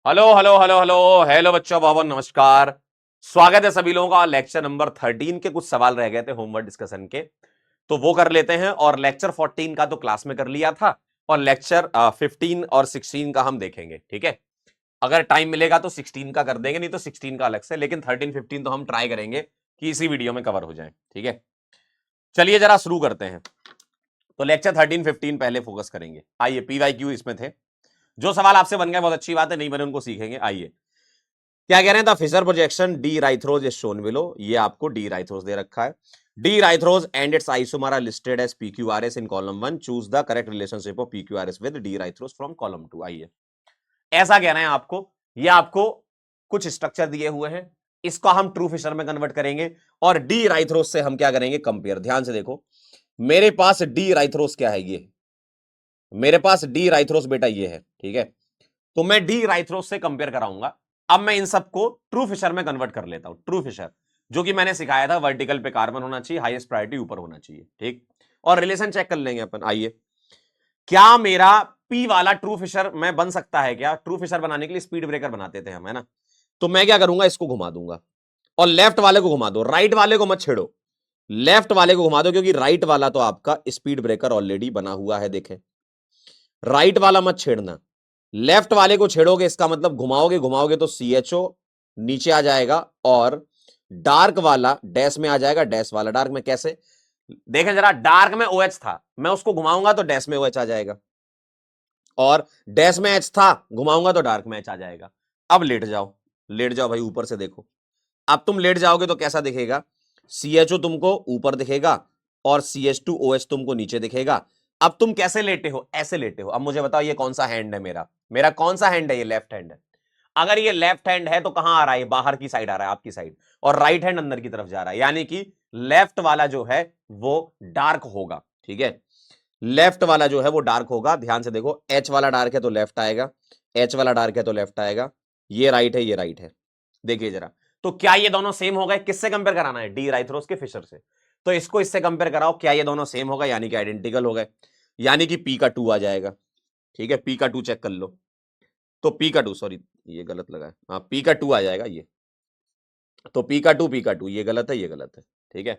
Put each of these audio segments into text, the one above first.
Hello hello hello hello hello बच्चों, बहुत नमस्कार। स्वागत है सभी लोगों का। लेक्चर नंबर 13 के कुछ सवाल रह गए थे होमवर्क डिस्कशन के, तो वो कर लेते हैं। और लेक्चर 14 का तो क्लास में कर लिया था, और लेक्चर 15 और 16 का हम देखेंगे, ठीक है। अगर टाइम मिलेगा तो 16 का कर देंगे, नहीं तो 16 का अलग से, लेकिन 13 15 तो हम ट्राई करेंगे कि इसी वीडियो में कवर हो जाए, ठीक है। चलिए जरा शुरू करते हैं। तो लेक्चर 13 15 पहले फोकस करेंगे। आइए, PYQ इसमें थे। जो सवाल आपसे बन गए बहुत अच्छी बात है, नहीं बने उनको सीखेंगे। आइए, क्या कह रहे हैं? The Fischer projection D erythrose is shown below. ये आपको डी राइथ्रोज दे रखा है। D erythrose and it's isomer are listed as PQRS in column 1। Choose the correct relationship of PQRS with D erythrose from column 2। आइए, ऐसा कहना है आपको। ये आपको कुछ स्ट्रक्चर दिए हुए हैं, इसको हम ट्रू फिशर में कन्वर्ट करेंगे, और डी राइथ्रोज से हम क्या करेंगे? कंपेयर। ध्यान से देखो, मेरे पास डी राइथ्रोज क्या है? ये मेरे पास डी राइथ्रोज बेटा ये है, ठीक है। तो मैं डी राइथ्रोज से कंपेयर कराऊंगा। अब मैं इन सबको ट्रू फिशर में कन्वर्ट कर लेता हूं। ट्रू फिशर जो कि मैंने सिखाया था, वर्टिकल पे कार्बन होना चाहिए, हाईएस्ट प्रायोरिटी ऊपर होना चाहिए, ठीक। और रिलेशन चेक कर लेंगे अपन। आइए, क्या मेरा पी वाला ट्रू फिशर में बन सकता है? क्या ट्रू फिशर बनाने के लिए स्पीड ब्रेकर बनाते थे हम, है ना। तो मैं क्या करूंगा? इसको घुमा दूंगा, और लेफ्ट वाले को घुमा दो, राइट वाले को मत छेड़ो। लेफ्ट वाले को घुमा दो, क्योंकि राइट वाला तो आपका स्पीड ब्रेकर ऑलरेडी बना हुआ है। देखें, राइट वाला मत छेड़ना, लेफ्ट वाले को छेड़ोगे, इसका मतलब घुमाओगे घुमाओगे तो CHO नीचे आ जाएगा, और डार्क वाला डैश में आ जाएगा। डैश वाला डार्क में कैसे? देखें जरा, डार्क में OH था, मैं उसको घुमाऊंगा तो डैश में OH आ जाएगा, और डैश में H था, घुमाऊंगा तो डार्क में H आ जाएगा। अब लेट जाओ, लेट जाओ भाई, ऊपर से देखो। अब तुम लेट जाओगे तो कैसा दिखेगा? CHO तुमको ऊपर दिखेगा, और CH2OH तुमको नीचे दिखेगा। अब तुम कैसे लेटे हो? ऐसे लेटे हो। अब मुझे बताओ, ये कौन सा हैंड है मेरा? मेरा कौन सा हैंड है? ये लेफ्ट हैंड है। अगर ये लेफ्ट हैंड है तो कहां आ रहा है? बाहर की साइड आ रहा है, आपकी साइड। और राइट हैंड अंदर की तरफ जा रहा है, यानी कि लेफ्ट वाला जो है वो डार्क होगा, ठीक है। लेफ्ट वाला जो है वो डार्क होगा। ध्यान से देखो, H वाला डार्क है तो लेफ्ट आएगा, H वाला डार्क है तो लेफ्ट आएगा। ये राइट है, ये राइट है। देखिए जरा, तो क्या ये दोनों सेम हो गए? किससे कंपेयर कराना है? डी राइथ्रोज के फिशर से। तो इसको इससे कंपेयर कराओ, क्या ये दोनों सेम होगा? यानी कि आइडेंटिकल हो गए, यानी कि पी का 2 आ जाएगा, ठीक है। पी का 2 चेक कर लो। तो पी का 2, सॉरी ये गलत लगा है, हाँ पी का 2 आ जाएगा ये। तो पी का 2 ये गलत है, ये गलत है, ठीक है।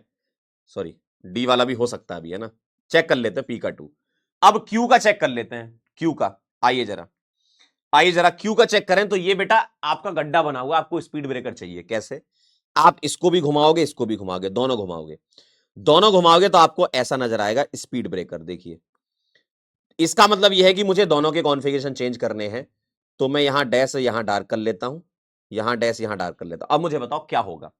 सॉरी, डी वाला भी हो सकता है अभी, है ना। चेक कर लेते हैं पी का 2। अब क्यू का चेक कर लेते हैं, क्यू का। आइए जरा, आइए जरा क्यू का चेक करें। तो ये बेटा आपका गड्ढा बना हुआ, आपको स्पीड ब्रेकर चाहिए। कैसे? आप इसको भी घुमाओगे, इसको भी घुमाओगे, दोनों घुमाओगे, दोनों घुमाओगे तो आपको ऐसा नजर आएगा स्पीड ब्रेकर। देखिए, इसका मतलब यह है कि मुझे दोनों के कॉन्फ़िगरेशन चेंज करने हैं। तो मैं यहां डैश यहां डार्क कर लेता हूं, यहां डैश यहां डार्क कर लेता हूं। अब मुझे बताओ क्या होगा?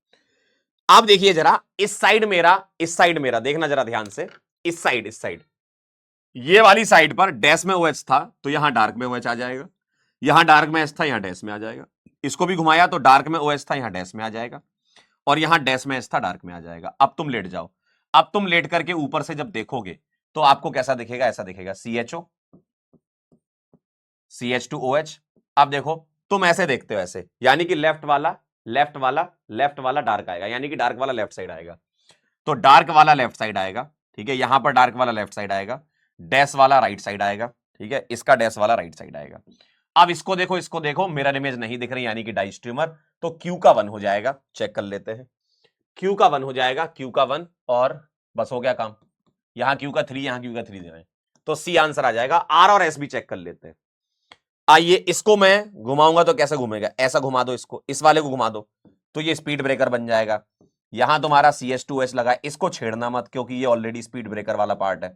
आप देखिए जरा, इस साइड मेरा, इस साइड मेरा, देखना जरा ध्यान से। इस साइड, इस साइड, ये वाली साइड पर डैश में OH था, तो यहां डार्क में OH आ जाएगा। यहां डार्क में H था, यहां डैश में आ जाएगा। इसको भी घुमाया तो डार्क में OH था, यहां डैश में आ जाएगा। और यहां डैश में H था, डार्क में आ जाएगा। अब तुम लेट जाओ। अब तुम लेट करके ऊपर से जब देखोगे तो आपको कैसा दिखेगा? ऐसा दिखेगा, CHO, CH2OH। अब देखो, तुम ऐसे देखते हो ऐसे, यानी कि लेफ्ट वाला, लेफ्ट वाला, लेफ्ट वाला डार्क आएगा, यानी कि डार्क वाला लेफ्ट साइड आएगा। तो डार्क वाला लेफ्ट साइड आएगा, ठीक है। यहां पर डार्क वाला लेफ्ट साइड आएगा, डैश वाला राइट साइड आएगा, ठीक है। इसका डैश वाला राइट साइड आएगा। अब इसको देखो, इसको देखो, मिरर इमेज नहीं दिख रही, यानी कि डाइस्ट्रीमर। तो क्यू का 1 हो जाएगा। चेक कर लेते हैं, क्यू का 1 हो जाएगा, क्यू का 1। और बस हो गया काम। यहां क्यू का 3, यहां क्यू का 3 दे रहे हैं, तो सी आंसर आ जाएगा। आर और एस भी चेक कर लेते हैं। आइए, इसको मैं घुमाऊंगा तो कैसे घूमेगा? ऐसा घुमा दो, इसको, इस वाले को घुमा दो, तो ये स्पीड ब्रेकर बन जाएगा। यहां तुम्हारा CH2H लगा है, इसको छेड़ना मत, क्योंकि ये ऑलरेडी स्पीड ब्रेकर वाला पार्ट है।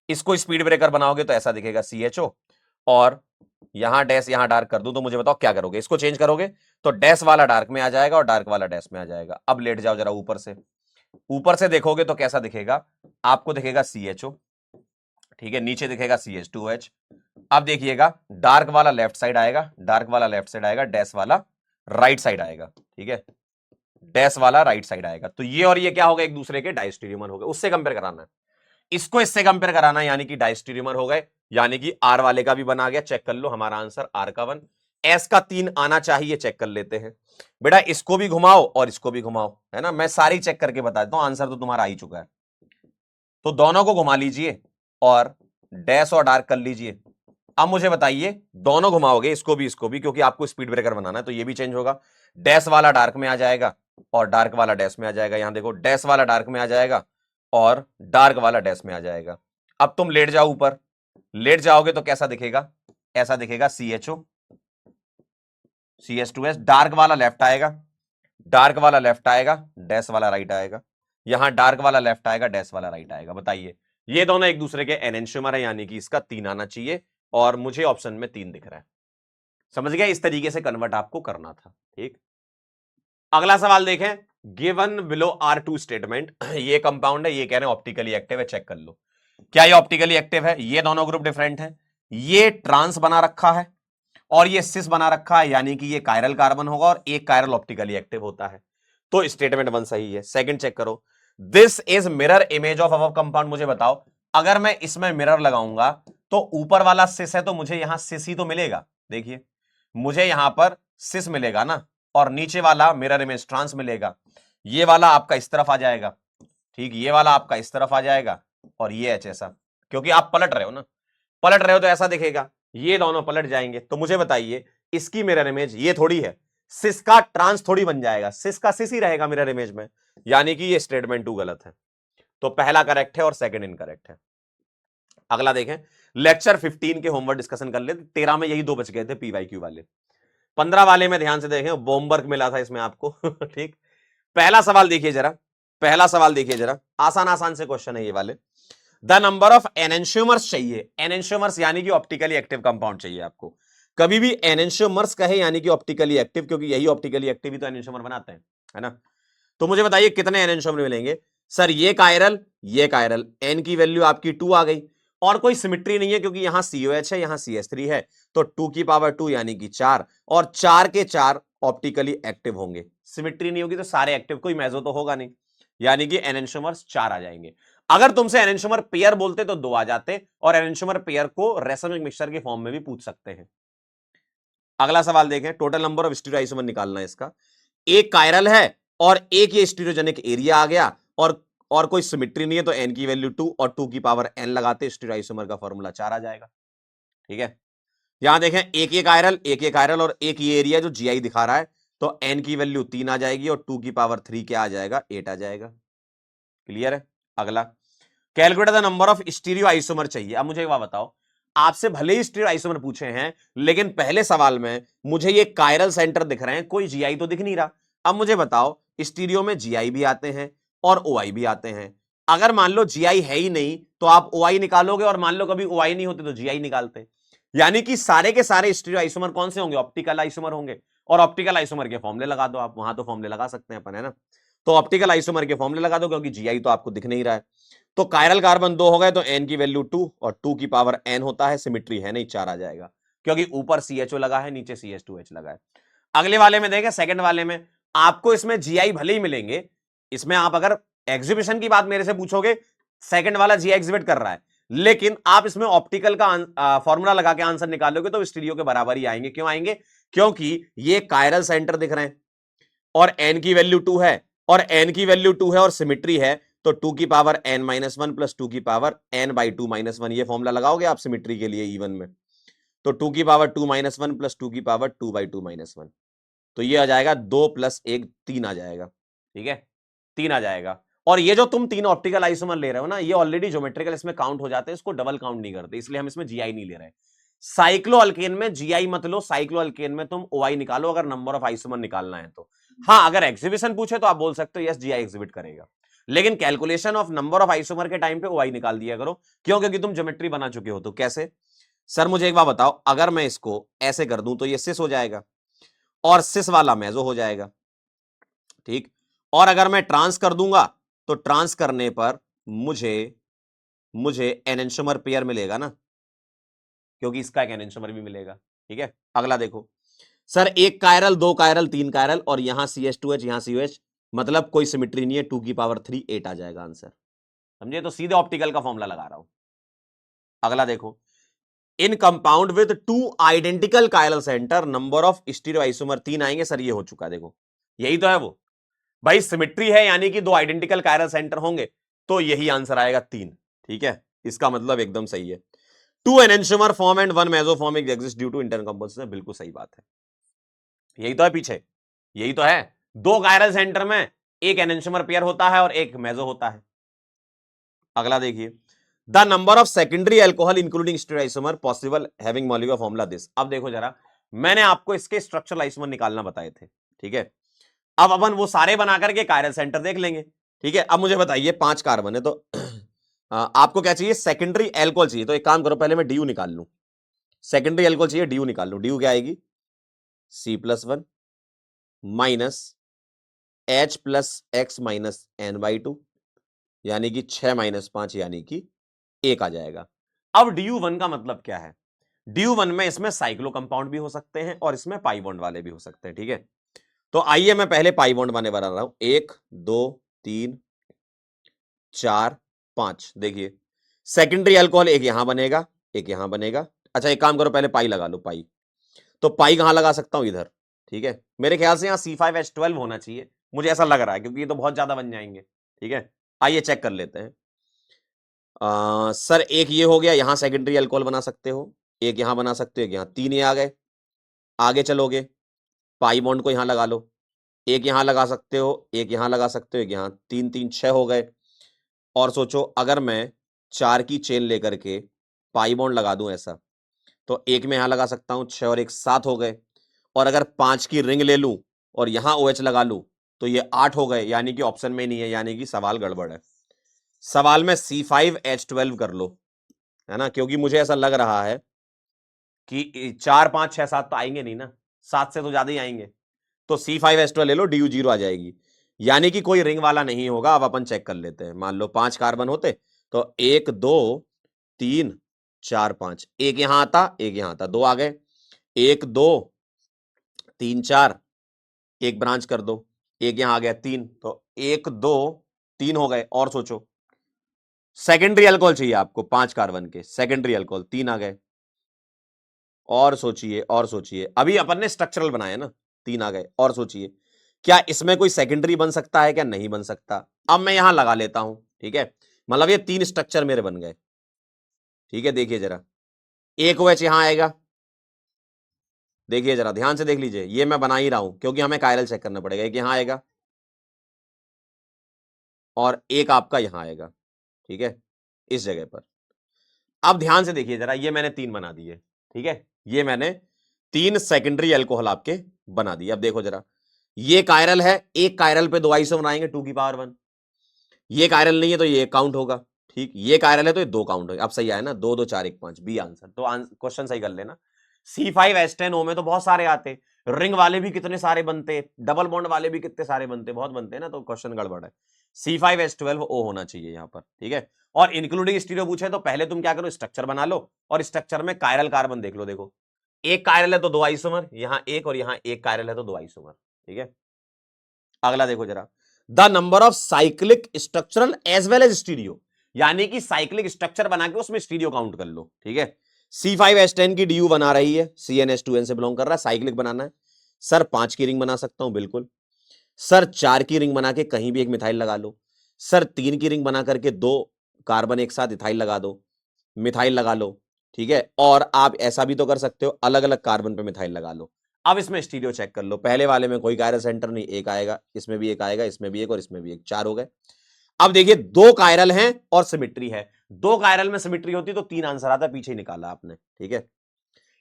इसको स्पीड ब्रेकर बनाओगे तो ऐसा दिखेगा, CHO। और यहां डैश यहां डार्क कर दूं तो मुझे बताओ क्या करोगे? इसको चेंज करोगे तो डैश वाला डार्क में आ जाएगा, और डार्क वाला डैश में आ जाएगा। अब लेट जाओ जरा ऊपर से, ऊपर से देखोगे तो कैसा दिखेगा? आपको दिखेगा CHO, ठीक है। नीचे दिखेगा CH2OH। अब देखिएगा, डार्क वाला लेफ्ट साइड आएगा, डार्क वाला लेफ्ट साइड आएगा, डैश वाला राइट साइड आएगा, ठीक है। डैश वाला राइट साइड आएगा। तो ये और ये क्या होगा? एक दूसरे के डाइस्टेरियोमर हो गए। उससे कंपेयर कराना है, इसको इससे कंपेयर कराना है, यानी कि डाइस्टेरियोमर हो गए। यानी कि आर वाले का भी बना गया। चेक कर लो, हमारा आंसर आर का 1, एस का 3 आना चाहिए। चेक कर लेते हैं बेटा, इसको भी घुमाओ और इसको भी घुमाओ, है ना। मैं सारी चेक करके बता देता हूं, आंसर तो तुम्हारा आ ही चुका है। तो दोनों को घुमा लीजिए और डैश और डार्क कर लीजिए, अब मुझे बताइए, दोनों घुमाओगे, इसको भी, क्योंकि आपको स्पीड ब्रेकर बनाना है, तो ये भी चेंज होगा। डैश वाला डार्क में आ जाएगा और डार्क वाला डैश में आ जाएगा। यहां देखो, डैश वाला डार्क में आ जाएगा और डार्क वाला डैश में आ जाएगा। अब तुम लेट जाओ ऊपर, लेट जाओगे तो कैसा दिखेगा? ऐसा दिखेगा, CHO CH2S। डार्क वाला लेफ्ट आएगा, डार्क वाला लेफ्ट आएगा, डैश वाला राइट आएगा। यहां डार्क वाला लेफ्ट आएगा, डैश वाला राइट आएगा। बताइए, ये दोनों एक दूसरे के एनेंशियोमर है, यानी कि इसका 3 आना चाहिए और मुझे ऑप्शन में 3 दिख रहा है। समझ गया? इस तरीके से कन्वर्ट आपको करना था। ठीक, अगला सवाल देखें। Given below are two statement, ये कंपाउंड है, ये कह रहे हैं ऑप्टिकली एक्टिव है, चेक कर लो। क्या ये ऑप्टिकली एक्टिव है? ये दोनों ग्रुप डिफरेंट है, ये ट्रांस बना रखा है और ये सिस बना रखा है, यानी कि ये कायरल कार्बन होगा और एक कायरल ऑप्टिकली एक्टिव होता है। तो स्टेटमेंट 1 सही है। सेकंड चेक करो, this is mirror image of above compound. मुझे बताओ, अगर मैं इसमें मिरर लगाऊंगा तो ऊपर वाला सिस है तो मुझे यहां सिस ही तो मिलेगा। देखिए, मुझे यहां पर सिस मिलेगा ना, और नीचे वाला मिरर इमेज ट्रांस मिलेगा। ये वाला आपका इस तरफ आ जाएगा, ठीक, ये वाला आपका इस तरफ आ जाएगा और ये एच ऐसा, क्योंकि आप पलट रहे हो ना, पलट रहे हो तो ऐसा दिखेगा। ये दोनों पलट जाएंगे। तो मुझे बताइए, इसकी मिरर इमेज ये थोड़ी है, सिस का ट्रांस थोड़ी बन जाएगा, सिस का सिस ही रहेगा मिरर इमेज में, यानी कि ये स्टेटमेंट 2 गलत है। तो पहला करेक्ट है और सेकंड इनकरेक्ट है। अगला देखें, लेक्चर 15 के होमवर्क डिस्कशन कर ले। 13 में यही 2 बच गए थे PYQ वाले। 15 वाले में ध्यान से देखें, बोमवर्क मिला था इसमें आपको। ठीक, पहला सवाल देखिए जरा, पहला सवाल देखिए जरा, आसान आसान से क्वेश्चन है ये वाले। द नंबर ऑफ एनेंशियोमर्स चाहिए, एनेंशियोमर्स यानी कि ऑप्टिकली एक्टिव कंपाउंड चाहिए आपको। कभी भी एनेंशियोमर्स कहे यानी कि ऑप्टिकली एक्टिव, क्योंकि यही ऑप्टिकली एक्टिव ही तो एनेंशियोमर बनाते हैं, है ना। तो मुझे बताइए कितने एनेंशियोमर मिलेंगे? सर ये कायरल, एन की वैल्यू आपकी 2 आ गई, और कोई सिमिट्री नहीं है क्योंकि यहां COH है, यहां CH3 है, तो 2 की पावर 2 यानी कि 4, और 4 के 4 ऑप्टिकली एक्टिव होंगे। सिमिट्री नहीं होगी तो सारे एक्टिव, कोई मेसो तो होगा नहीं, यानी कि एनेंशियोमर्स 4 आ जाएंगे। अगर तुमसे एनेंशियोमर पेयर बोलते तो 2 आ जाते, और एनेंशियोमर पेयर को रेसमिक मिक्सचर के फॉर्म में भी पूछ सकते हैं। अगला सवाल देखें, टोटल नंबर ऑफ स्टीरियोआइसोमर निकालना है इसका। एक कायरल है और एक ये स्टीरियोजेनिक एरिया आ गया, और कोई सिमिट्री नहीं है, तो n की वैल्यू 2 और 2 की पावर n लगाते स्टीरियोआइसोमर का फॉर्मूला 4 आ जाएगा। ठीक है, यहां देखें, एक ये कायरल और एक ये एरिया जो GI दिखा रहा है, तो n की वैल्यू 3 आ जाएगी और 2 की पावर 3 क्या आ जाएगा? 8 आ जाएगा। क्लियर है? अगला, calculate the number of stereo isomer चाहिए। अब मुझे एक बात बताओ, आपसे भले ही स्टीरियो आइसोमर पूछे हैं, लेकिन पहले सवाल में मुझे ये कायरल सेंटर दिख रहे हैं, कोई GI तो दिख नहीं रहा। अब मुझे बताओ, स्टीरियो में GI भी आते हैं और OI भी आते हैं। अगर मान लो GI है ही नहीं तो आप OI निकालोगे, और मान लो कभी OI नहीं होते तो GI निकालते। यानी कि सारे के सारे स्टीरियो आइसोमर कौन से होंगे? ऑप्टिकल आइसोमर होंगे, और ऑप्टिकल आइसोमर के फॉर्मूले लगा दो आप, वहां तो फॉर्मूले लगा सकते हैं अपन, है ना। तो ऑप्टिकल आइसोमर के फॉर्मूले लगा दो, क्योंकि GI तो आपको दिख नहीं रहा है। तो कायरल कार्बन 2 हो गए, तो n की वैल्यू 2 और 2 की पावर n होता है, सिमिट्री है नहीं, 4 आ जाएगा, क्योंकि ऊपर CHO लगा है, नीचे CH2H लगा है। अगले वाले में देखें, सेकंड वाले में आपको इसमें GI भले ही मिलेंगे, इसमें आप अगर एग्जीबिशन की बात मेरे से पूछोगे, सेकंड वाला GI एग्जिबिट कर रहा है, लेकिन आप इसमें ऑप्टिकल का फॉर्मूला लगा के आंसर निकालोगे तो स्टीरियो के बराबर ही आएंगे। क्यों आएंगे? क्योंकि ये कायरल सेंटर दिख रहे हैं और n की वैल्यू 2 है, और n की वैल्यू 2 है और सिमिट्री है, तो 2 की पावर n-1 प्लस 2 की पावर n/2-1, ये फॉर्मूला लगाओगे आप सिमिट्री के लिए इवन में, तो 2 की पावर 2-1 प्लस 2 की पावर 2/2-1, तो ये आ जाएगा 2 + 1 3 आ जाएगा। ठीक है, 3 आ जाएगा। और ये जो तुम 3 ऑप्टिकल आइसोमर ले रहे हो ना, ये ऑलरेडी ज्योमेट्रिकल इसमें काउंट हो जाते हैं, इसको डबल काउंट नहीं करते, इसलिए हम इसमें GI नहीं ले रहे। साइक्लो अल्केन में GI मत लो, साइक्लो अल्केन में तुम OI निकालो अगर नंबर ऑफ आइसोमर निकालना है तो। हाँ, अगर एग्जीबिशन पूछे तो आप बोल सकते हो यस GI एग्जिबिट करेगा, लेकिन calculation of number of isomer के टाइम पे OI निकाल दिया करो। क्यों? क्योंकि तुम ज्योमेट्री बना चुके हो। तो कैसे? सर मुझे एक बात बताओ, अगर मैं इसको ऐसे कर दूं तो ये सिस हो जाएगा और सिस वाला मेसो हो जाएगा, ठीक। और अगर मैं ट्रांस कर दूंगा तो ट्रांस करने पर मुझे मुझे एनेंशियोमर पेयर मिलेगा ना, क्योंकि इसका एक एनेंशियोमर भी मिलेगा। ठीक है, अगला देखो, सर एक कायरल, 2 कायरल, 3 कायरल, और यहां CH2H, यहां COH, मतलब कोई सिमिट्री नहीं है, 2 की पावर 3 8 आ जाएगा आंसर। समझे? तो सीधे ऑप्टिकल का फॉर्मूला लगा रहा हूं। अगला देखो, in compound with 2 identical chiral centre number of stereo isomer 3 आएंगे। सर ये हो चुका, देखो यही तो है वो भाई, सिमिट्री है यानी कि 2 आइडेंटिकल कायरल सेंटर होंगे, तो यही आंसर आएगा 3। ठीक है, इसका मतलब एकदम सही है। 2 enantiomer form and 1 mesoformic exist due to intern composition. बिल्कुल सही बात है, यही तो है पीछे, यही तो है। 2 कायरल सेंटर में एक एनेंटियोमर पेयर होता है और एक मेसो होता है। अगला देखिए, the number of secondary alcohol including stereoisomer possible having molecular formula this. अब देखो जरा, मैंने आपको इसके स्ट्रक्चरल आइसोमर निकालना बताए थे, ठीक है। अब अपन वो सारे बना करके कायरल सेंटर देख लेंगे, ठीक है। अब मुझे बताइए 5 कार्बन है, तो आपको क्या चाहिए, सेकेंडरी एल्कोहल चाहिए। तो एक काम करो, पहले मैं ड्यू निकाल लूं, सेकेंडरी एल्कोहल चाहिए, ड्यू निकाल लूं। ड्यू क्या आएगी, C+1 माइनस H+X-N/2, यानी कि 6-5 यानी कि 1 आ जाएगा। अब DU1 का मतलब क्या है, DU1 में इसमें साइक्लो कंपाउंड भी हो सकते हैं और इसमें पाई बॉन्ड वाले भी हो सकते हैं, ठीक है। तो आइए मैं पहले पाई बॉन्ड वाले बना रहा हूं, 1 2 3 4 5। देखिए सेकेंडरी अल्कोहल एक यहां बनेगा, एक यहां बनेगा। अच्छा एक काम करो, पहले पाई लगा लो, पाई। तो पाई कहां लगा सकता हूं, इधर, ठीक है। मेरे ख्याल से यहां C5H12 होना चाहिए, मुझे ऐसा लग रहा है, क्योंकि ये तो बहुत ज्यादा बन जाएंगे, ठीक है। आइए चेक कर लेते हैं। सर एक ये हो गया, यहां सेकेंडरी अल्कोहल बना सकते हो, एक यहां बना सकते हो, एक यहां, 3 ये आ गए। आगे चलोगे, पाई बॉन्ड को यहां लगा लो, एक यहां लगा सकते हो, एक यहां लगा सकते हो, एक यहां, 3 3 6 हो गए। और सोचो अगर मैं 4 की चेन लेकर के पाई बॉन्ड लगा दूं ऐसा, तो एक में यहां लगा सकता हूं, 6 और 1 7 हो गए। और अगर 5 की रिंग ले लूं और यहां OH लगा लूं तो ये 8 हो गए, यानी कि ऑप्शन में नहीं है, यानी कि सवाल गड़बड़ है। सवाल में C5H12 कर लो, है ना, क्योंकि मुझे ऐसा लग रहा है कि 4 5 6 7 तो आएंगे नहीं ना, 7 से तो ज्यादा ही आएंगे। तो C5H12 ले लो, DU0 आ जाएगी, यानी कि कोई रिंग वाला नहीं होगा। अब अपन चेक कर लेते हैं, मान लो 5 कार्बन होते तो 1 2 3 4 5, एक यहां आता, एक यहां आता, 2 आ गए। 1 2 3 4, एक ब्रांच कर दो, एक यहां आ गया 3, तो 1 2 3 हो गए। और सोचो सेकेंडरी अल्कोहल चाहिए आपको, 5 कार्बन के सेकेंडरी अल्कोहल, 3 आ गए। और सोचिए, और सोचिए, अभी अपन ने स्ट्रक्चरल बनाया ना, 3 आ गए। और सोचिए क्या इसमें कोई सेकेंडरी बन सकता है, क्या नहीं बन सकता। अब मैं यहां लगा लेता हूं, ठीक है, मतलब ये 3 स्ट्रक्चर मेरे बन गए, ठीक है। देखिए जरा, एक OH यहां आएगा, देखिए जरा ध्यान से देख लीजिए, ये मैं बना ही रहा हूं क्योंकि हमें कायरल चेक करना पड़ेगा। एक यहां आएगा और एक आपका यहां आएगा, ठीक है, इस जगह पर। अब ध्यान से देखिए जरा, ये मैंने 3 बना दिए, ठीक है, ये मैंने 3 सेकेंडरी अल्कोहल आपके बना दिए। अब देखो जरा, ये कायरल है, एक कायरल पे 2 आइसो बनाएंगे 2 की पावर 1। ये कायरल नहीं है तो ये काउंट होगा, ठीक। ये कायरल है तो ये 2 काउंट होगा। अब सही आया ना, 2 2 4 1 5, बी आंसर। तो क्वेश्चन सही कर लेना। C5H10O में तो बहुत सारे आते, रिंग वाले भी कितने सारे बनते, डबल बॉन्ड वाले भी कितने सारे बनते, बहुत बनते हैं ना, तो क्वेश्चन गड़बड़ है। C5H12O होना चाहिए यहां पर, ठीक है। और इंक्लूडिंग स्टीरियो पूछे तो पहले तुम क्या करो, स्ट्रक्चर बना लो और स्ट्रक्चर में कायरल कार्बन देख लो। देखो एक कायरल है तो 2 आइसोमर, यहां एक, और यहां एक कायरल है तो 2 आइसोमर, ठीक है। अगला देखो जरा, the number of cyclic structural as well as stereo, यानी कि साइक्लिक स्ट्रक्चर बना के उसमें स्टीरियो काउंट कर लो, ठीक है। C5H10 की DU बना रही है, CnH2n से बिलोंग कर रहा है, साइक्लिक बनाना है। सर 5 की रिंग बना सकता हूं, बिल्कुल। सर 4 की रिंग बना के कहीं भी एक मिथाइल लगा लो। सर 3 की रिंग बना करके 2 कार्बन एक साथ इथाइल लगा दो, मिथाइल लगा लो, ठीक है। और आप ऐसा भी तो कर सकते हो, अलग अलग कार्बन पे मिथाइल लगा लो। अब इसमें स्टीरियो चेक कर लो, पहले वाले में कोई कायरल सेंटर नहीं, एक आएगा, इसमें भी एक आएगा, इसमें भी एक, और इसमें भी एक, 4 हो गए। अब देखिए 2 कायरल हैं और सिमिट्री है, 2 कायरल में सिमिट्री होती तो 3 आंसर आता, पीछे ही निकाला आपने, ठीक है।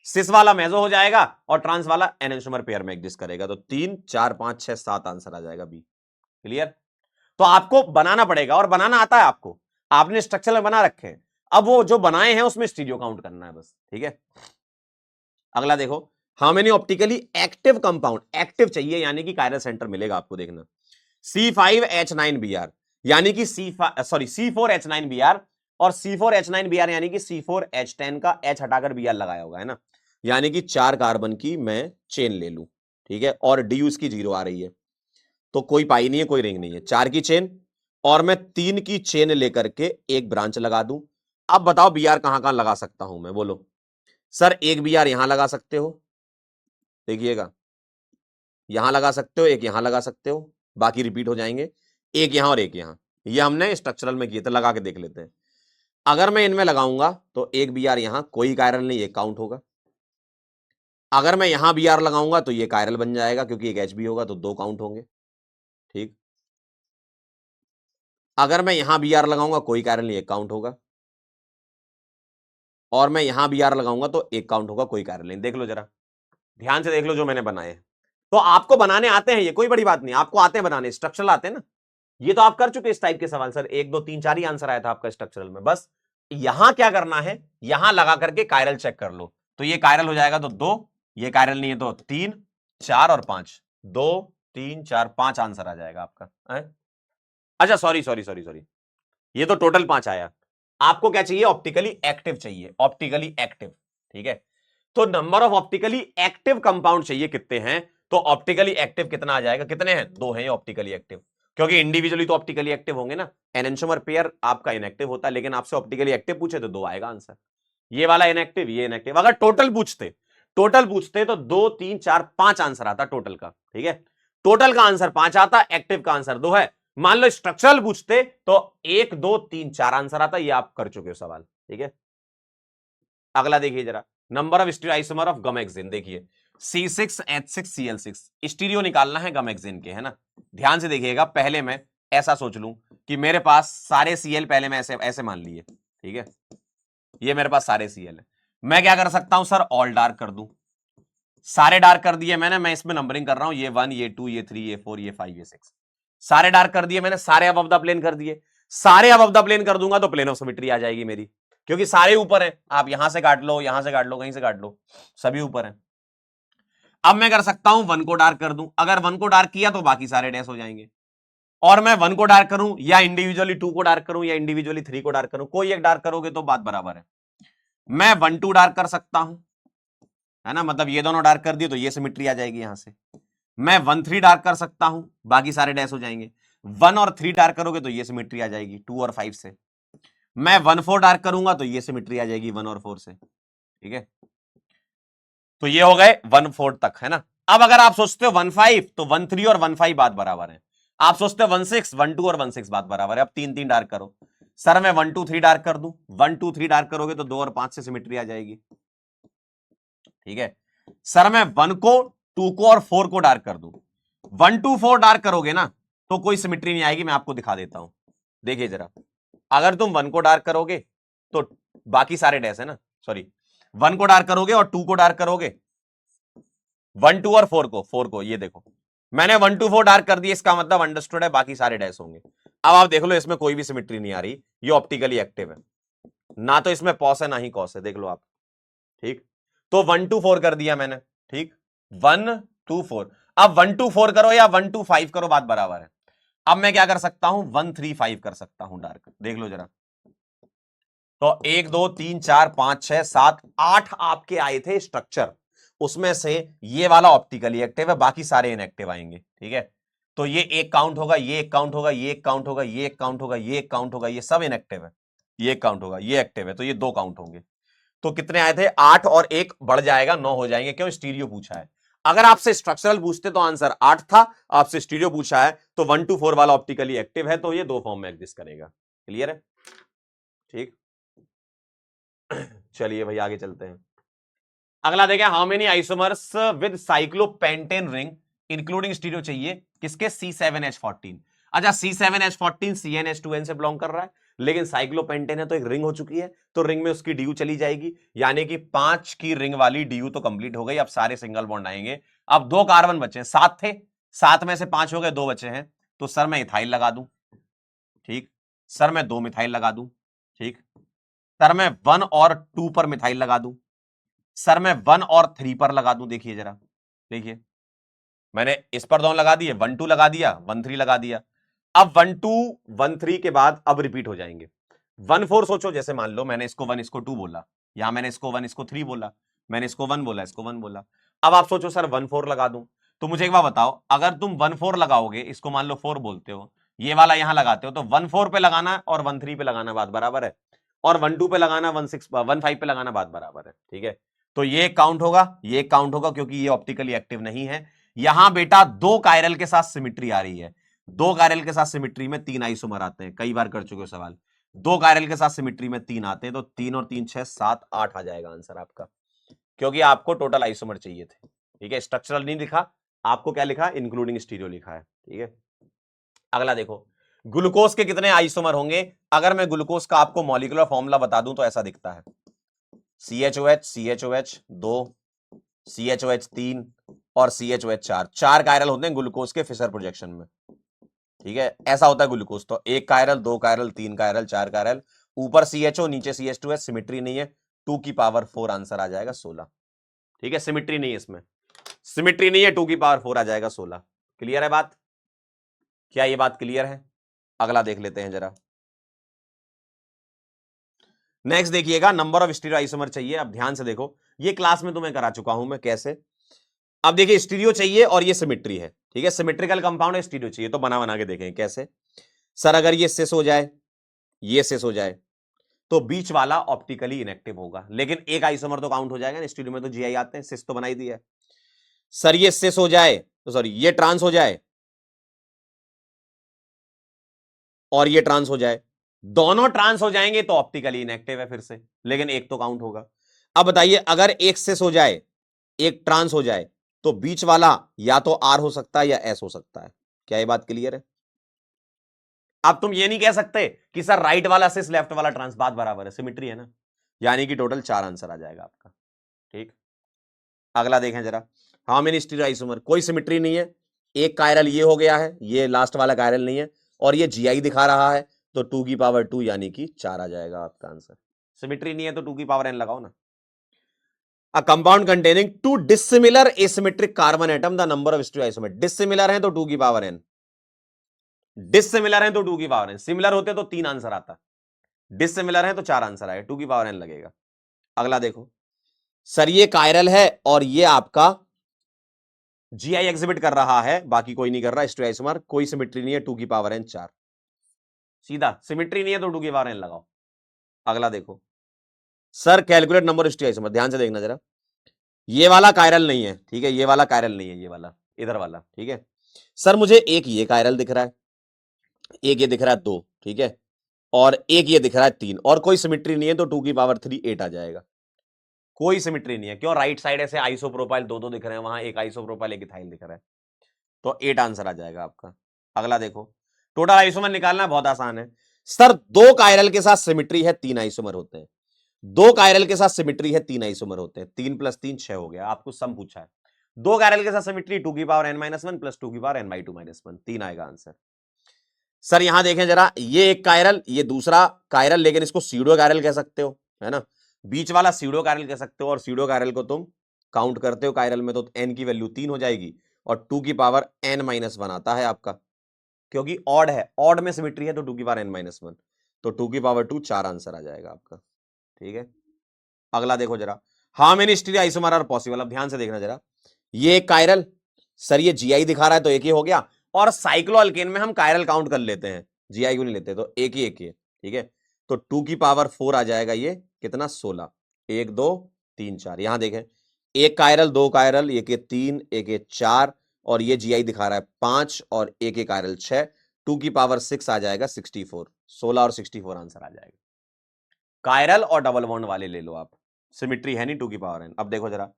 सिस वाला मेसो हो जाएगा और ट्रांस वाला एनेंटियोमर पेयर में एग्जिस्ट करेगा, तो 3 4 5 6 7 आंसर आ जाएगा बी। क्लियर। तो आपको बनाना पड़ेगा, और बनाना आता है आपको, आपने स्ट्रक्चर में बना रखे हैं, अब वो जो बनाए हैं उसमें स्टीरियो काउंट करना है बस, ठीक है। अगला देखो, how many optically active compound, active चाहिए यानी कि कायरल सेंटर मिलेगा आपको, देखना C5H9Br, यानी कि C4H9Br, और C4H9Br यानी कि C4H10 का H हटाकर Br लगाया होगा, है ना, यानी कि 4 कार्बन की मैं चेन ले लूं, ठीक है। और DU की 0 आ रही है, तो कोई पाई नहीं है, कोई रिंग नहीं है, 4 की चेन, और मैं 3 की चेन लेकर के एक ब्रांच लगा दूं। अब बताओ Br कहां कहां लगा सकता हूं मैं, बोलो। सर एक Br यहां लगा सकते हो, देखिएगा, यहां लगा सकते हो, एक यहां लगा सकते हो, बाकी रिपीट हो जाएंगे, एक यहां और एक यहां। ये हमने स्ट्रक्चरल में किए थे, लगा के देख लेते हैं। अगर मैं इनमें लगाऊंगा तो एक Br यहां, कोई कायरल नहीं, एक काउंट होगा। अगर मैं यहां Br लगाऊंगा तो ये कायरल बन जाएगा, क्योंकि एक Hb होगा तो दो काउंट होंगे। ठीक, अगर मैं यहां Br लगाऊंगा कोई कायरल नहीं, एक काउंट होगा। और मैं यहां Br लगाऊंगा तो एक काउंट होगा, कोई कायरल नहीं। देख लो जरा, ध्यान से देख लो जो मैंने बनाए। तो आपको बनाने आते हैं, ये कोई बड़ी बात नहीं, आपको आते हैं बनाने, स्ट्रक्चरल आते हैं ना। ये तो आप कर चुके इस टाइप के सवाल सर, 1 2 3 4 ही आंसर आया था आपका स्ट्रक्चरल में। बस यहां क्या करना है, यहां लगा करके कायरल चेक कर लो। तो ये कायरल हो जाएगा तो 2, ये कायरल नहीं है तो 3 4 और 5, 2 3 4 5 आंसर आ जाएगा आपका। अच्छा सॉरी सॉरी सॉरी सॉरी, ये तो टोटल 5 आया। आपको क्या चाहिए, ऑप्टिकली एक्टिव चाहिए, ऑप्टिकली एक्टिव। ठीक है, तो number of optically active compound चाहिए कितने हैं। तो ऑप्टिकली एक्टिव कितना आ जाएगा, कितने हैं, 2 हैं ऑप्टिकली एक्टिव, क्योंकि इंडिविजुअली तो ऑप्टिकली एक्टिव होंगे ना। एनंटियोमर पेयर आपका इनएक्टिव होता है, लेकिन आपसे ऑप्टिकली एक्टिव पूछे तो 2 आएगा आंसर। ये वाला इनएक्टिव, ये इनएक्टिव। अगर टोटल पूछते तो 2 3 4 5 आंसर आता टोटल का। ठीक है, टोटल का आंसर 5 आता, एक्टिव का आंसर 2 है। मान लो स्ट्रक्चरल पूछते तो 1 2 3 4 आंसर आता। ये आप कर चुके हो सवाल। ठीक है, अगला देखिए जरा, नंबर ऑफ स्टीरियोआइसोमर ऑफ गमेक्सिन। देखिए C6H6Cl6 स्टीरियो निकालना है गमेक्सिन के, है ना। ध्यान से देखिएगा, पहले मैं ऐसा सोच लूं कि मेरे पास सारे Cl पहले मैं ऐसे ऐसे मान लिए। ठीक है, ये मेरे पास सारे Cl है। मैं क्या कर सकता हूं सर, ऑल डार्क कर दूं। सारे डार्क कर दिए मैंने, मैं इसमें नंबरिंग कर रहा हूं, ये 1 ये 2 ये 3 ये 4 ये 5 ये 6, सारे डार्क कर दिए मैंने, सारे अबव द प्लेन कर दिए। सारे अबव द प्लेन कर दूंगा तो प्लेन ऑफ सिमेट्री आ जाएगी मेरी, क्योंकि सारे ऊपर हैं। आप यहां से काट लो, यहां से काट लो, कहीं से काट लो, सभी ऊपर हैं। अब मैं कर सकता हूं 1 को डार्क कर दूं। अगर 1 को डार्क किया तो बाकी सारे डैश हो जाएंगे। और मैं 1 को डार्क करूं या इंडिविजुअली 2 को डार्क करूं या इंडिविजुअली 3 को डार्क करूं, कोई एक डार्क करोगे तो बात बराबर है। मैं 1 2 डार्क कर सकता हूं, है ना, मतलब ये दोनों डार्क कर दिए तो ये सिमेट्री आ जाएगी यहां से। मैं 1 3 डार्क कर सकता हूं, बाकी सारे डैश हो जाएंगे। 1 और 3 डार्क करोगे तो ये सिमेट्री आ जाएगी 2 और 5 से। मैं 1 4 डार्क करूंगा तो ये सिमेट्री आ जाएगी 1 और 4 से। ठीक है, तो ये हो गए 1 4 तक, है ना। अब अगर आप सोचते हो 1 5 तो 1 3 और 1 5 बात बराबर है। आप सोचते हो 1 6 1 2 और 1 6 बात बराबर है। अब 3 3 डार्क करो। सर मैं 1 2 3 डार्क कर दूं, 1 2 3 डार्क करोगे तो 2 और 5 से सिमेट्री आ जाएगी। ठीक है, सर मैं 1 को 2 को और 4 को डार्क कर दूं, 1 2 4 डार्क करोगे ना तो कोई सिमेट्री नहीं आएगी। मैं आपको दिखा देता हूं, देखिए जरा। अगर तुम 1 को डार्क करोगे तो बाकी सारे डैश है ना, सॉरी 1 को डार्क करोगे और 2 को डार्क करोगे, 1 2 और 4 को ये देखो, मैंने 1 2 4 डार्क कर दिया, इसका मतलब अंडरस्टूड है, बाकी सारे डैश होंगे। अब आप देख लो, इसमें कोई भी सिमेट्री नहीं आ रही, ये ऑप्टिकली एक्टिव है, ना तो इसमें पॉस है ना ही कॉस है, देख लो आप। ठीक, तो 1 2 4 कर दिया मैंने। ठीक, 1 2 4। अब 1 2 4 करो या 1 2 5 करो, बात बराबर है। अब मैं क्या कर सकता हूं, 1 3 5 कर सकता हूं डार्क, देख लो जरा। तो 1 2 3 4 5 6 7 8 आपके आए थे स्ट्रक्चर, उसमें से ये वाला ऑप्टिकली एक्टिव है, बाकी सारे इनएक्टिव आएंगे। ठीक है, तो ये एक काउंट होगा, ये एक काउंट होगा, ये एक काउंट होगा, ये एक काउंट होगा, ये एक काउंट होगा, ये सब इनएक्टिव है। ये एक काउंट होगा, ये एक्टिव है, तो ये 2 काउंट होंगे। तो कितने आए थे, 8 और 1 बढ़ जाएगा 9 हो जाएंगे, क्यों, स्टीरियो पूछा है। अगर आपसे स्ट्रक्चरल पूछते तो आंसर 8 था, आपसे स्टीरियो पूछा है तो 1 2 4 वाला ऑप्टिकली एक्टिव है, तो ये 2 फॉर्म में एग्जिस्ट करेगा। क्लियर है, ठीक। चलिए भाई आगे चलते हैं। अगला देखें, how many isomers with cyclopentane ring including stereo चाहिए, किसके, C7H14। अच्छा, C7H14 CnH2n से बिलोंग कर रहा है, लेकिन साइक्लोपेंटेन है तो एक रिंग हो चुकी है, तो रिंग में उसकी ड्यू चली जाएगी, यानी कि 5 की रिंग वाली ड्यू तो कंप्लीट हो गई। अब सारे सिंगल बॉन्ड आएंगे। अब 2 कार्बन बचे हैं, 7 थे, 7 में से 5 हो गए, 2 बचे हैं, तो सर मैं इथाइल लगा दूं। ठीक, सर मैं 2 मिथाइल लगा दूं। ठीक, सर मैं 1 और 2 पर मिथाइल लगा दूं। सर मैं 1 और 3 पर लगा दूं। देखिए जरा, देखिए मैंने इस पर दोनों लगा दिए, 1 2 लगा दिया, 1 3 लगा दिया। अब 1 2 1 3 के बाद अब रिपीट हो जाएंगे। 1 4 सोचो, जैसे मान लो मैंने इसको 1 इसको 2 बोला, यहां मैंने इसको 1 इसको 3 बोला, मैंने इसको 1 बोला, इसको 1 बोला। अब आप सोचो सर 1 4 लगा दूं, तो मुझे एक बात बताओ, अगर तुम 1 4 लगाओगे, इसको मान लो 4 बोलते हो, ये वाला यहां लगाते हो, तो 1 4 पे लगाना और 1 3 पे लगाना बात बराबर है, और 1 2 पे लगाना 1 6 1 5 पे लगाना बात बराबर है। ठीक है, तो ये काउंट होगा, ये काउंट होगा, क्योंकि ये ऑप्टिकली एक्टिव नहीं है। यहां बेटा 2 कायरल के साथ सिमिट्री आ रही है, 2 कायरल के साथ सिमिट्री में 3 आइसोमर आते हैं, कई बार कर चुके हो सवाल। दो कायरल के साथ सिमिट्री में 3 आते हैं, तो 3 और 3 6 7 8 आ जाएगा आंसर आपका, क्योंकि आपको टोटल आइसोमर चाहिए थे। ठीक है, स्ट्रक्चरल नहीं लिखा आपको, क्या लिखा, इंक्लूडिंग स्टीरियो लिखा है। ठीक है, अगला देखो, ग्लूकोज के कितने आइसोमर होंगे? अगर मैं ग्लूकोज का आपको मॉलिक्यूलर फॉर्मूला बता दूं तो ऐसा दिखता है, CHOH CHOH 2 CHOH 3 और CHOH 4, 4 कायरल होते हैं ग्लूकोज के फिशर प्रोजेक्शन में। ठीक है, ऐसा होता है ग्लूकोज, तो 1 कायरल 2 कायरल 3 कायरल 4 कायरल, ऊपर CHO नीचे CH2H, सिमिट्री नहीं है, 2 की पावर 4 आंसर आ जाएगा 16। ठीक है, सिमिट्री नहीं है इसमें, सिमिट्री नहीं है, 2 की पावर 4 आ जाएगा 16। क्लियर है बात? क्या ये बात क्लियर है? अगला देख लेते हैं जरा। नेक्स्ट देखिएगा, नंबर ऑफ स्टीरियो आइसोमर चाहिए। अब ध्यान से देखो, ये क्लास में तुम्हें करा चुका हूं मैं कैसे। अब देखिए, स्टीरियो चाहिए और ये सिमिट्री है। ठीक है, सिमेट्रिकल कंपाउंड है, स्टीरियो चाहिए, तो बना बना के देखें कैसे। सर अगर ये सिस हो जाए, ये सिस हो जाए, तो बीच वाला ऑप्टिकली इनएक्टिव होगा, लेकिन एक आइसोमर तो काउंट हो जाएगा ना, स्टीरियो में तो जीआई आते हैं, सिस तो बनाई दिया है। सर ये सिस हो जाए, तो सॉरी ये ट्रांस हो जाए और ये ट्रांस हो जाए, दोनों ट्रांस हो जाएंगे तो ऑप्टिकली इनएक्टिव है फिर से, लेकिन एक तो काउंट होगा। अब बताइए, अगर एक सिस हो जाए एक ट्रांस हो जाए, तो बीच वाला या तो आर हो सकता है या एस हो सकता है। क्या ये बात क्लियर है? अब तुम ये नहीं कह सकते कि सर राइट वाला सिस लेफ्ट वाला ट्रांस, बात बराबर है, सिमिट्री है ना, यानी कि टोटल 4 आंसर आ जाएगा आपका। ठीक, अगला देखें जरा, हाउ मेनी स्टीरियो आइसोमर, कोई सिमिट्री नहीं है, एक कायरल ये हो गया है, ये लास्ट वाला कायरल नहीं है, और ये जीआई दिखा रहा है, तो 2 की पावर 2 यानी कि 4 आ जाएगा आपका आंसर। सिमिट्री नहीं है तो 2 की पावर n लगाओ ना। A compound containing two dissimilar asymmetric carbon atom, the number of stereoisomer, dissimilar है तो 2 की पावर n, डिसिमिलर है तो 2 की पावर n, सिमिलर होते तो 3 आंसर आता, डिसिमिलर है तो 4 आंसर आए, 2 की पावर n लगेगा। अगला देखो, सर ये कायरल है और ये आपका जीआई एग्जिबिट कर रहा है, बाकी कोई नहीं कर रहा, स्टेरियोइसोमर, कोई सिमिट्री नहीं है, 2 की पावर n 4, सीधा सिमिट्री नहीं है तो 2 की पावर n लगाओ। अगला देखो, सर कैलकुलेट नंबर ऑफ स्टेरियोइसोमर, ध्यान से देखना जरा, ये वाला कायरल नहीं है, ठीक है, ये वाला कायरल नहीं है, ये वाला इधर वाला। ठीक है, सर मुझे एक ये कायरल दिख रहा है, एक ये दिख रहा है 2, ठीक है, और एक ये दिख रहा है 3, और कोई सिमिट्री नहीं है, तो 2 की पावर 3 8 आ जाएगा। कोई सिमिट्री नहीं है, क्यों? राइट साइड ऐसे आइसोप्रोपाइल दो दो दिख रहे हैं, वहां एक आइसोप्रोपाइल एक इथाइल दिख रहा है, तो 8 आंसर आ जाएगा आपका। अगला देखो, टोटल आइसोमर निकालना बहुत आसान है। सर दो कायरल के साथ सिमिट्री है, 3 आइसोमर होते हैं, दो कायरल के साथ सिमिट्री है, 3 आइसोमर होते हैं, 3 + 3 6 हो गया। आपको सम पूछा है, दो कायरल के साथ सिमिट्री 2 की पावर n-1 + 2 की पावर n/2 - 1, 3 आएगा आंसर। सर यहां देखें जरा, ये एक कायरल, ये दूसरा कायरल, लेकिन इसको सीडो कायरल कह सकते हो, है ना, बीच वाला सीडो कायरल कह सकते हो, और सीडो कायरल को तुम काउंट करते हो कायरल में, तो n की वैल्यू 3 हो जाएगी, और 2 की पावर n-1 आता है आपका, क्योंकि ऑड है, ऑड में सिमिट्री है, तो 2 की पावर n-1, तो 2 की पावर 2 4 आंसर आ जाएगा आपका। ठीक है, अगला देखो जरा, how many stereo isomer are possible. अब ध्यान से देखना जरा, ये एक कायरल, सर ये जीआई दिखा रहा है तो एक ही हो गया, और साइक्लोअल्केन में हम कायरल काउंट कर लेते हैं, जीआई क्यों नहीं लेते, तो एक ही ठीक है, तो 2 की पावर 4 आ जाएगा, ये कितना 16, 1 2 3 4, यहां देखें, एक कायरल, दो कायरल, एक ये 3 एक ये 4, और ये जीआई दिखा रहा है 5, और एक एक कायरल 6, 2 की पावर 6 आ जाएगा 64, 16 और 64 आंसर आ जाएगा। कायरल और डबल बॉन्ड वाले ले लो आप, सिमिट्री है नहीं 2 की पावर n। अब देखो जरा,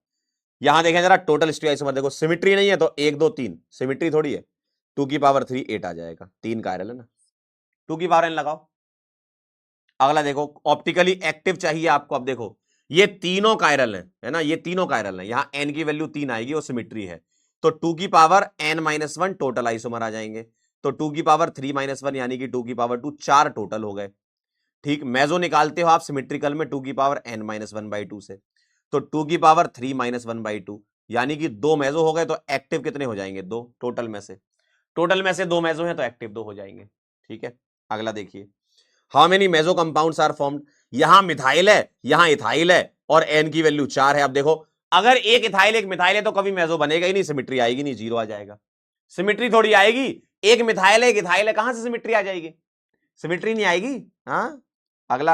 यहां देखें जरा, टोटल स्टीरियोइसोमर देखो, सिमिट्री नहीं है तो 1 2 3, सिमिट्री थोड़ी है, 2 की पावर 3 8 आ जाएगा, 3 कायरल है ना, 2 की पावर n लगाओ। अगला देखो, ऑप्टिकली एक्टिव चाहिए आपको। अब देखो, ये तीनों कायरल है ना, ये तीनों कायरल है, यहां n की वैल्यू 3 आएगी और सिमिट्री है, तो 2 की पावर n-1 टोटल आइसोमर आ जाएंगे, तो 2 की पावर 3-1 यानी कि 2 की पावर 2 4 टोटल हो गए। ठीक, मेजो निकालते हो आप सिमिट्रिकल में 2 की पावर n-1/2 से, तो 2 की पावर 3-1/2 यानी कि 2 मेजो हो गए, तो एक्टिव कितने हो जाएंगे? 2 टोटल में से, टोटल में से 2 मेजो हैं तो एक्टिव 2 हो जाएंगे। ठीक है, अगला देखिए, how many meso compounds are formed, यहां मिथाइल है, यहां इथाइल है, और n की वैल्यू 4 है। अब देखो, अगर एक इथाइल एक मिथाइल है तो कभी मेजो बनेगा ही नहीं, सिमिट्री आएगी नहीं, 0 आ जाएगा, सिमिट्री थोड़ी आएगी, एक मिथाइल है एक इथाइल है, कहां से सिमिट्री आ जाएगी? सिमिट्री नहीं आएगी। हाँ, अगला,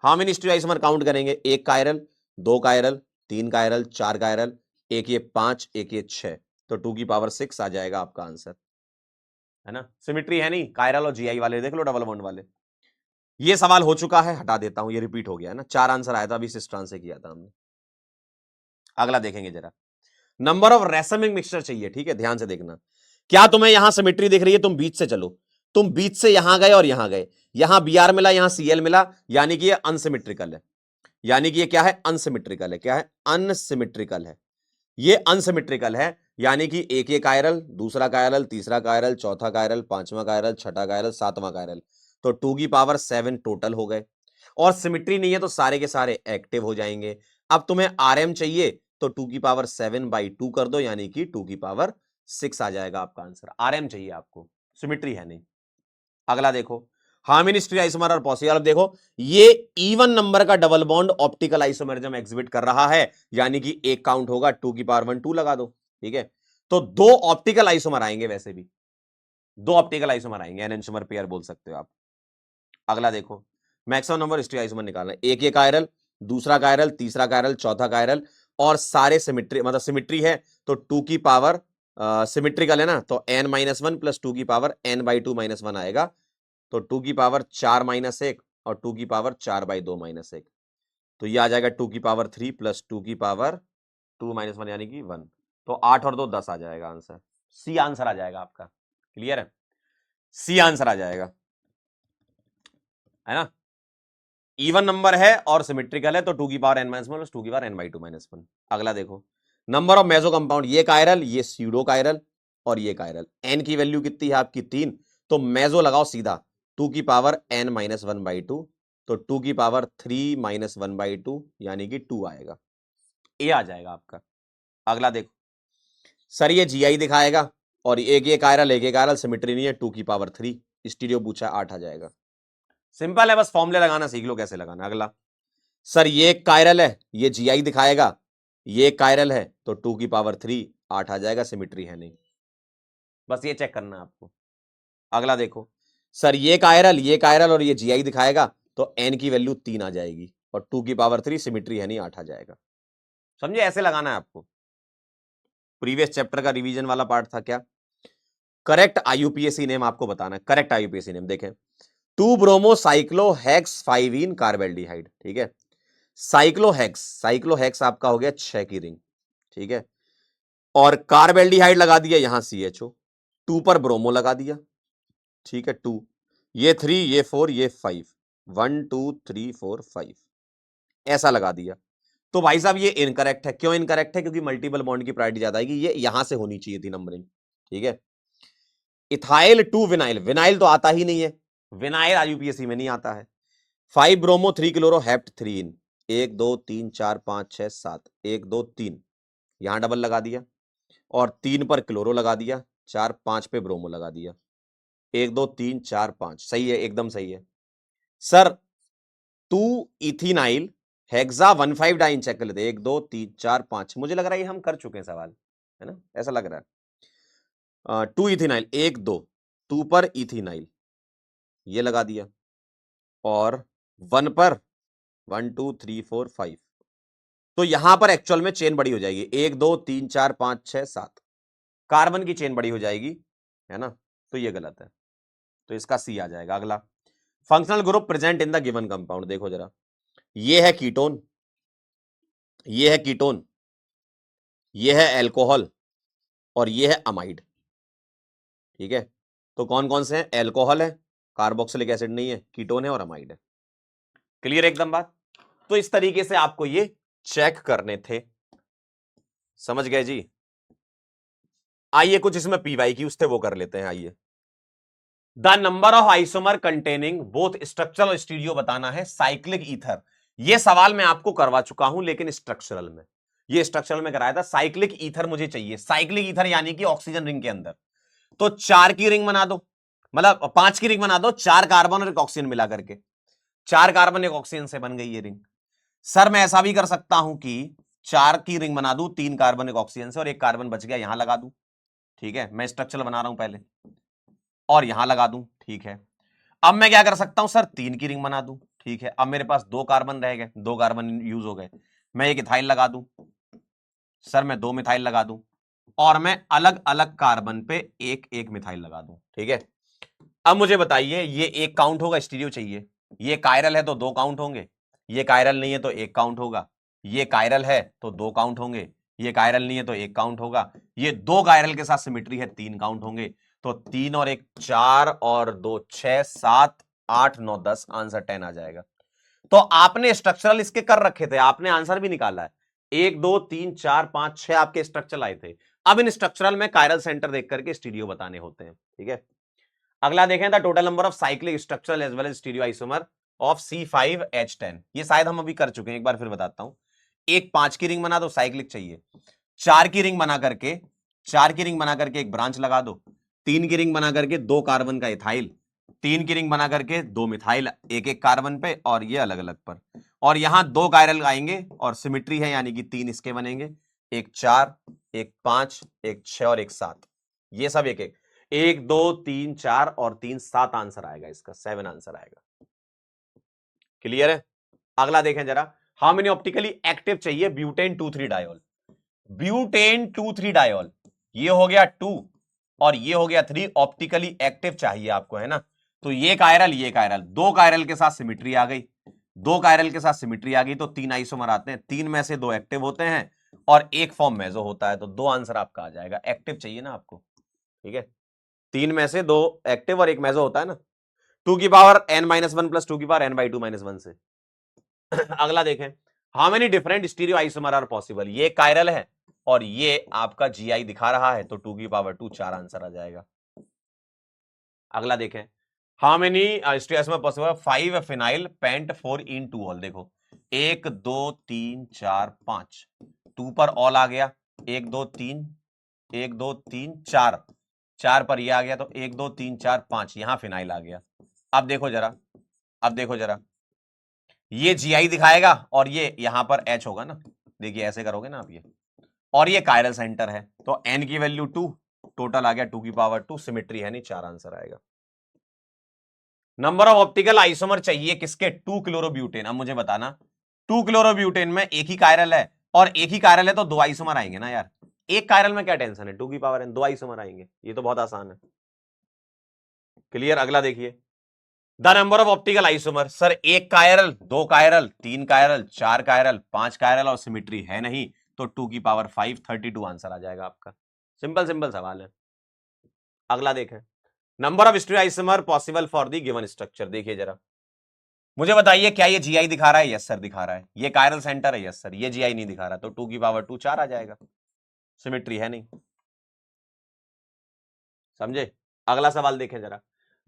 हाउ मेनी स्टीरियोइसोमर काउंट करेंगे, एक कायरल, दो कायरल, तीन कायरल, चार कायरल, एक ये 5 एक ये 6, तो 2 की पावर 6 आ जाएगा आपका आंसर, है ना, सिमिट्री है नहीं, कायरल और जीआई वाले देख लो, डबल बॉन्ड वाले, ये सवाल हो चुका है, हटा देता हूं, ये रिपीट हो गया ना, 4 आंसर आया था, अभी सिस्ट्रान से किया था हमने। अगला देखेंगे जरा, नंबर ऑफ रेसमिक मिक्सचर चाहिए, ठीक है, ध्यान से देखना। क्या तुम्हें यहां सिमेट्री दिख रही है? तुम बीच से चलो, तुम बीच से यहां गए और यहां गए, यहां Br मिला, यहां Cl मिला, यानी कि ये अनसिमेट्रिकल है। यानी कि ये क्या है? अनसिमेट्रिकल है। क्या है? अनसिमेट्रिकल है। ये अनसिमेट्रिकल है, यानी कि एक ये कायरल, दूसरा कायरल, तीसरा कायरल, चौथा कायरल, पांचवा कायरल, छठा कायरल, सातवां कायरल, तो 2 की पावर 7 टोटल हो गए। और सिमेट्री नहीं है तो सारे के सारे एक्टिव हो जाएंगे। अब तुम्हें Rm चाहिए तो 2 की पावर 7/2 कर दो, यानी कि 2 की पावर 6 आ जाएगा आपका आंसर। Rm चाहिए आपको, सिमेट्री है नहीं। अगला देखो, हार्मिन स्टीरियोआइसोमर और पॉसिबल। अब देखो, ये इवन नंबर का double bond optical isomerism exhibit कर रहा है, यानी कि एक काउंट होगा, 2 की पावर 1 2 लगा दो, ठीक है। तो 2 ऑप्टिकल आइसोमर आएंगे, वैसे भी 2 ऑप्टिकल आइसोमर आएंगे, एनेंटियोमर पेयर बोल सकते हो आप। अगला देखो, मैक्सिमम नंबर स्टीरियोआइसोमर निकालना है, एक ये कायरल, दूसरा कायरल, तीसरा कायरल, चौथा कायरल, और सारे सिमेट्री, मतलब सिमेट्री है तो 2 की पावर सिमेट्रिकल है ना, तो n-1 प्लस 2 की पावर n/2 - 1 आएगा, तो 2 की पावर 4 - 1 और 2 की पावर 4/2 - 1, तो ये आ जाएगा 2 की पावर 3 प्लस 2 की पावर 2 - 1 यानी कि 1, तो 8 और 2 10 आ जाएगा आंसर। सी आंसर आ जाएगा आपका। क्लियर है? सी आंसर आ जाएगा, है ना। इवन नंबर है और सिमेट्रिकल है, तो 2 की पावर n-1 प्लस 2 की पावर n/2 - 1। अगला देखो, नंबर ऑफ मेसो कंपाउंड, ये कायरल, ये स्यूडो कायरल और ये कायरल, n की वैल्यू कितनी है आपकी 3, तो मेसो लगाओ सीधा, 2 की पावर n-1/2, तो 2 की पावर 3 - 1/2 यानी कि 2 आएगा, ए आ जाएगा आपका। अगला देखो, सर ये जीआई दिखाएगा और एक ये कायरल, एक ये कायरल, सिमेट्री नहीं है, 2 की पावर 3, स्टीरियो पूछा, 8 आ जाएगा। सिंपल है, बस फॉर्मूले लगाना सीख लो कैसे लगाना। अगला, सर ये एक कायरल है, ये जीआई दिखाएगा, ये एक कायरल है, तो 2 की पावर 3 8 आ जाएगा, सिमेट्री है नहीं, बस ये चेक करना है आपको। अगला देखो, सर ये कायरल और ये जीआई दिखाएगा, तो एन की वैल्यू 3 आ जाएगी और 2 की पावर 3 सिमेट्री है नहीं, 8 आ जाएगा। समझे? ऐसे लगाना है आपको। प्रीवियस चैप्टर का रिवीजन वाला पार्ट था क्या? करेक्ट आईयूपीएसी नेम आपको बताना है, करेक्ट आईयूपीएसी नेम देखें, 2-ब्रोमो-साइक्लोहेक्स-5-ईन कार्बेल्डिहाइड, ठीक है। साइक्लोहेक्स आपका हो गया 6 की रिंग, ठीक है, और कार्बेल्डिहाइड लगा दिया यहां CHO, 2 पर ब्रोमो लगा दिया, ठीक है, 2, ये 3, ये 4, ये 5, 1 2 3 4 5 ऐसा लगा दिया। तो भाई साहब ये इनकरेक्ट है। क्यों इनकरेक्ट है? क्योंकि मल्टीपल बॉन्ड की प्रायोरिटी ज्यादा आएगी, ये यहां से होनी चाहिए थी नंबरिंग, ठीक है। इथाइल टू विनाइल, विनाइल तो आता ही नहीं है, विनाइल आईयूपीएसी में नहीं आता है। 5-ब्रोमो-3-क्लोरो-हेप्ट-3इन, 1 2 3 4 5 6 7, 1 2 3 यहां डबल लगा दिया, और 3 पर क्लोरो लगा दिया, 4 5 पे ब्रोमो लगा दिया, 1 2 3 4 5, सही है, एकदम सही है। सर 2 इथिनाइल हेक्सा 1,5 डाइन चेक कर लेते, 1 2 3 4 5, मुझे लग रहा है ये हम कर चुके हैं सवाल, है ना, ऐसा लग रहा है। 2 इथिनाइल 1 2, 2 पर इथिनाइल ये लगा दिया, और 1 पर 1 2 3 4 5, तो यहां पर एक्चुअल में चेन बड़ी हो जाएगी, 1 2 3 4 5 6 7, कार्बन की चेन बड़ी हो जाएगी, है ना, तो ये गलत है, तो इसका सी आ जाएगा। अगला, functional group present in the given compound, देखो जरा, ये है कीटोन, ये है कीटोन, ये है एल्कोहल और ये है अमाइड, ठीक है। तो कौन कौन से हैं? एल्कोहल है, कार्बोक्सिलिक एसिड नहीं है, कीटोन है और अमाइड है। क्लियर एकदम बात? तो इस तरीके से आपको ये चेक करने थे, समझ गए जी। आइए कुछ इसमें पीवाई की उससे वो कर लेते हैं। आइए, the number of isomer containing both structural और स्टीरियो बताना है साइक्लिक ईथर। ये सवाल मैं आपको करवा चुका हूं, लेकिन स्ट्रक्चरल में, ये स्ट्रक्चरल में कराया था। साइक्लिक ईथर मुझे चाहिए, साइक्लिक ईथर यानी कि ऑक्सीजन रिंग के अंदर, तो 4 की रिंग बना दो, मतलब 5 की रिंग बना दो, 4 कार्बन और एक ऑक्सीजन मिला करके, 4 कार्बन एक ऑक्सीजन से बन गई ये रिंग। सर मैं ऐसा भी कर सकता हूं कि 4 की रिंग बना दूं, 3 कार्बन एक ऑक्सीजन से, और एक कार्बन बच गया यहां लगा दूं, ठीक है, मैं स्ट्रक्चर बना रहा हूं पहले, और यहां लगा दूं, ठीक है। अब मैं क्या कर सकता हूं सर, 3 की रिंग बना दूं, ठीक है। अब मेरे पास 2 कार्बन रह गए, 2 कार्बन यूज हो गए, मैं एक इथाइल लगा दूं, सर मैं 2 मिथाइल लगा दूं, और मैं अलग अलग कार्बन पे एक एक मिथाइल लगा दूं, ठीक है। अब मुझे बताइए, ये एक काउंट होगा, स्टीरियो चाहिए, ये कायरल है तो 2 काउंट होंगे, ये कायरल नहीं है तो 1 काउंट होगा, ये कायरल है तो 2 काउंट होंगे, ये कायरल नहीं है तो 1 काउंट होगा, ये 2 कायरल के साथ सिमेट्री है 3 काउंट होंगे। तो 3 और 1 4 और 2 6 7 8 9 10 आंसर 10 आ जाएगा। तो आपने स्ट्रक्चरल इसके कर रखे थे, आपने आंसर भी निकाला है। 1 2 3 4 5 6 आपके स्ट्रक्चरल आए थे। अब इन स्ट्रक्चरल में कायरल सेंटर देख करके स्टीरियो बताने होते हैं, ठीक है। अगला देखें, the total number of cyclic structural as well as stereo isomer of C5H10। ये शायद हम अभी कर चुके हैं, एक बार फिर बताता हूं। एक 5 की रिंग बना दो, साइक्लिक चाहिए। 4 की रिंग बना करके, 4 की रिंग बना करके एक ब्रांच लगा दो। 3 की रिंग बना करके 2 कार्बन का इथाइल, 3 की रिंग बना करके 2 मिथाइल, एक एक कार्बन पे और ये अलग अलग पर। और यहां 2 कायरल आएंगे और सिमिट्री है, यानी कि 3 इसके बनेंगे, एक 4 एक 5 एक 6 और एक 7। ये सब एक एक 1 2 3 4 और 3 7 आंसर आएगा, इसका 7 आंसर आएगा। क्लियर है। अगला देखें जरा, हाउ मेनी ऑप्टिकली एक्टिव चाहिए ब्यूटेन 2,3 डायोल। ब्यूटेन 2,3 डायोल, ये हो गया 2 और ये हो गया 3, ऑप्टिकली एक्टिव चाहिए आपको, है ना। तो ये कायरल, ये कायरल, 2 कायरल के साथ सिमिट्री आ गई, 2 कायरल के साथ सिमिट्री आ गई तो 3 आइसोमर आते हैं, 3 में से 2 एक्टिव होते हैं और एक फॉर्म मेसो होता है। तो 2 आंसर आपका आ जाएगा। एक्टिव चाहिए ना आपको, ठीक है। 3 में से 2 एक्टिव और एक मेसो होता है ना, 2 की पावर n-1 प्लस 2 की पावर n/2-1 से। अगला देखें, how many different stereo isomer are possible. ये कायरल है और ये आपका GI दिखा रहा है तो 2 की पावर 2 4 आंसर आ जाएगा। अगला देखें, how many stereo isomer possible 5 phenyl pent 4 en 2 ol. देखो 1 2 3 4 5, 2 पर ऑल आ गया, 1 2 3 1 2 3 4, 4 पर ये आ गया तो 1 2 3 4 5, यहां फिनाइल आ गया। अब देखो जरा, अब देखो जरा, ये GI दिखाएगा और ये यहां पर H होगा ना, देखिए ऐसे करोगे ना आप ये, और ये कायरल सेंटर है तो n की वैल्यू 2, टोटल आ गया 2 की पावर 2, सिमेट्री है नहीं, 4 आंसर आएगा। नंबर ऑफ ऑप्टिकल आइसोमर चाहिए किसके, 2 क्लोरोब्यूटेन। अब मुझे बताना 2 क्लोरोब्यूटेन में एक ही कायरल है और एक ही कायरल है तो 2 आइसोमर आएंगे ना यार। एक कायरल में क्या टेंशन है, 2 की पावर n, 2 आइसोमर आएंगे, ये तो बहुत आसान है। क्लियर। अगला देखिए, the number of optical isomer. Sir एक chiral, 2 chiral, 3 chiral, 4 chiral, 5 chiral और सिमेट्री है नहीं तो 2 की पावर 5, 32 आंसर आ जाएगा आपका। सिंपल सिंपल सवाल है। अगला देखें, number of stereo isomer possible for the given structure. देखिए जरा, मुझे बताइए क्या ये GI दिखा रहा है, यस सर दिखा रहा है। ये कायरल सेंटर है, यस सर। ये GI नहीं दिखा रहा तो 2 की पावर 2 4 आ जाएगा, सिमेट्री है नहीं। समझे। अगला सवाल देखें जरा,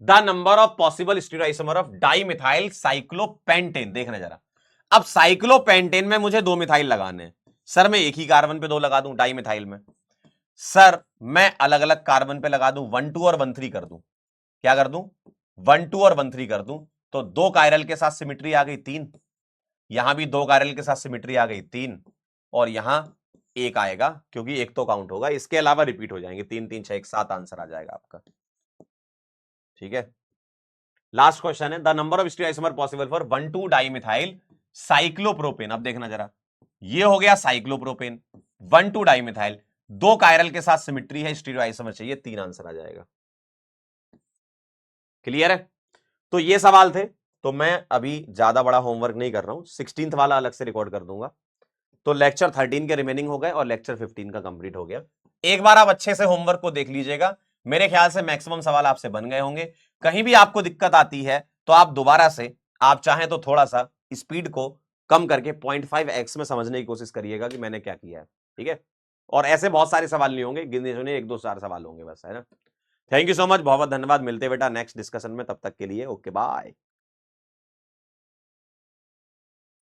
the number of possible stereo isomer of dimethyl cyclopentane. देखना जरा, अब साइक्लोपेंटेन में मुझे 2 मिथाइल लगाने हैं। सर मैं एक ही कार्बन पे 2 लगा दूं डाइमिथाइल में, सर मैं अलग अलग कार्बन पे लगा दूं, 1 2 और 1 3 कर दूं। क्या कर दूं, 1 2 और 1 3 कर दूं तो 2 कायरल के साथ सिमेट्री आ गई 3, यहां भी 2 कायरल के साथ सिमेट्री आ गई 3 और यहां 1 आएगा क्योंकि 1 तो काउंट होगा, इसके अलावा रिपीट हो जाएंगे 3 3 6 1 7 आंसर आ जाएगा आपका, ठीक है। लास्ट क्वेश्चन है, the number of stereo isomer possible for 1 2 dimethyl cyclopropane. अब देखना जरा, ये हो गया साइक्लोप्रोपेन, 1 2 डाइमिथाइल, 2 कायरल के साथ सिमेट्री है, स्टीरियो आइसोमर चाहिए, 3 आंसर आ जाएगा। क्लियर है। तो ये सवाल थे, तो मैं अभी ज्यादा बड़ा होमवर्क नहीं कर रहा हूं, 16th वाला अलग से रिकॉर्ड कर दूंगा। तो लेक्चर 13 के रिमेनिंग हो गए और लेक्चर 15 का कंप्लीट हो गया। एक बार आप अच्छे से होमवर्क को देख लीजिएगा, मेरे ख्याल से मैक्सिमम सवाल आपसे बन गए होंगे। कहीं भी आपको दिक्कत आती है तो आप दोबारा से, आप चाहें तो थोड़ा सा स्पीड को कम करके 0.5x में समझने की कोशिश करिएगा कि मैंने क्या किया है, ठीक है। और ऐसे बहुत सारे सवाल नहीं होंगे, गिने चुने 1 2 4 सवाल होंगे बस, है ना। थैंक यू सो मच, बहुत बहुत धन्यवाद। मिलते बेटा नेक्स्ट डिस्कशन में, तब तक के लिए ओके बाय।